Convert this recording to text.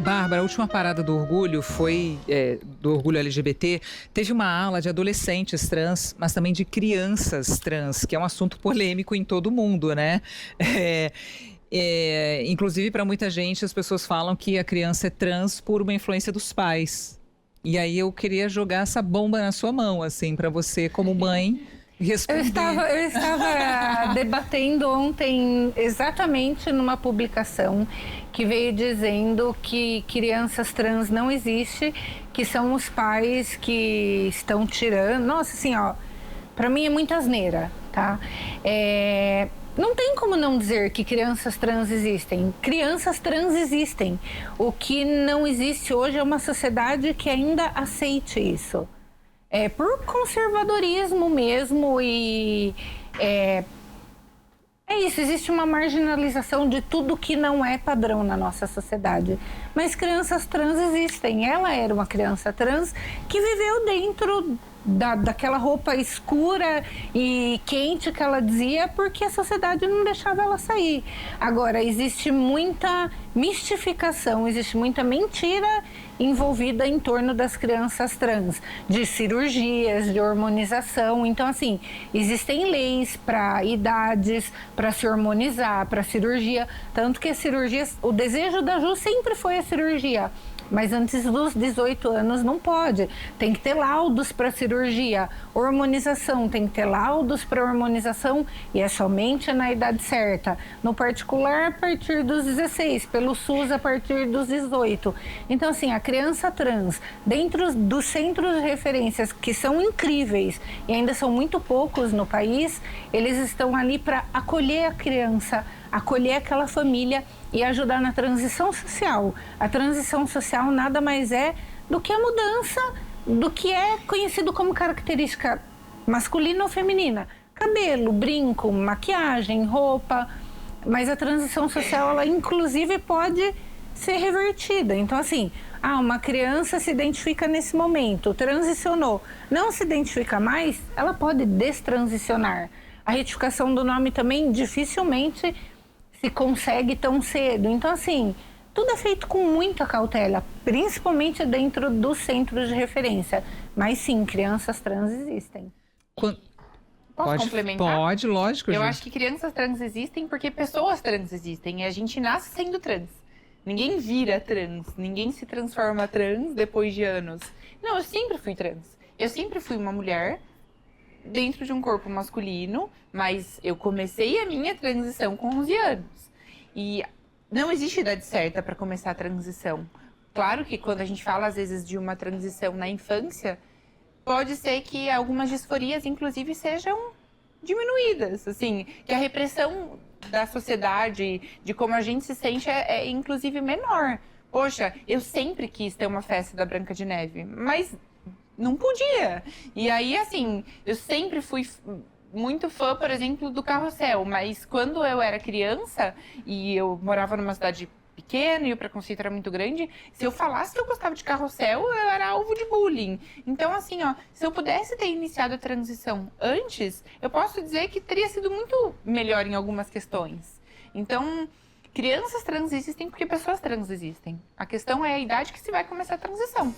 Bárbara, a última parada do orgulho foi do orgulho LGBT. Teve uma ala de adolescentes trans, mas também de crianças trans, que é um assunto polêmico em todo o mundo, né? Inclusive, para muita gente, as pessoas falam que a criança é trans por uma influência dos pais. E aí eu queria jogar essa bomba na sua mão, assim, para você, como mãe, responder. Eu estava debatendo ontem exatamente numa publicação que veio dizendo que crianças trans não existem, que são os pais que estão tirando. Nossa, assim, ó, para mim é muita asneira, tá? Não tem como não dizer que crianças trans existem. Crianças trans existem. O que não existe hoje é uma sociedade que ainda aceite isso. Por conservadorismo mesmo e... É isso, existe uma marginalização de tudo que não é padrão na nossa sociedade. Mas crianças trans existem. Ela era uma criança trans que viveu dentro daquela roupa escura e quente que ela dizia, porque a sociedade não deixava ela sair. Agora, existe muita mistificação, existe muita mentira envolvida em torno das crianças trans, de cirurgias, de hormonização. Então, assim, existem leis para idades, para se hormonizar, para cirurgia, tanto que as cirurgias, o desejo da Ju sempre foi a cirurgia. Mas antes dos 18 anos não pode. Tem que ter laudos para cirurgia. Hormonização, tem que ter laudos para hormonização e é somente na idade certa. No particular, a partir dos 16, pelo SUS a partir dos 18. Então, assim, a criança trans, dentro dos centros de referências, que são incríveis e ainda são muito poucos no país, eles estão ali para acolher a criança, acolher aquela família e ajudar na transição social. A transição social nada mais é do que a mudança do que é conhecido como característica masculina ou feminina. Cabelo, brinco, maquiagem, roupa. Mas a transição social, ela inclusive pode ser revertida. Então, assim, uma criança se identifica nesse momento, transicionou, não se identifica mais, ela pode destransicionar. A retificação do nome também dificilmente se consegue tão cedo. Então, assim, tudo é feito com muita cautela, principalmente dentro dos centros de referência. Mas sim, crianças trans existem. Posso complementar? Pode, lógico. Eu acho que crianças trans existem porque pessoas trans existem. E a gente nasce sendo trans. Ninguém vira trans, ninguém se transforma trans depois de anos. Não, eu sempre fui trans. Eu sempre fui uma mulher dentro de um corpo masculino, mas eu comecei a minha transição com 11 anos. E não existe idade certa para começar a transição. Claro que quando a gente fala, às vezes, de uma transição na infância, pode ser que algumas disforias, inclusive, sejam diminuídas. Assim, que a repressão da sociedade, de como a gente se sente, inclusive, menor. Poxa, eu sempre quis ter uma festa da Branca de Neve, mas não podia. E aí, assim, eu sempre fui muito fã, por exemplo, do Carrossel. Mas quando eu era criança e eu morava numa cidade pequena e o preconceito era muito grande, se eu falasse que eu gostava de Carrossel, eu era alvo de bullying. Então, assim, se eu pudesse ter iniciado a transição antes, eu posso dizer que teria sido muito melhor em algumas questões. Então, crianças trans existem porque pessoas trans existem. A questão é a idade que se vai começar a transição.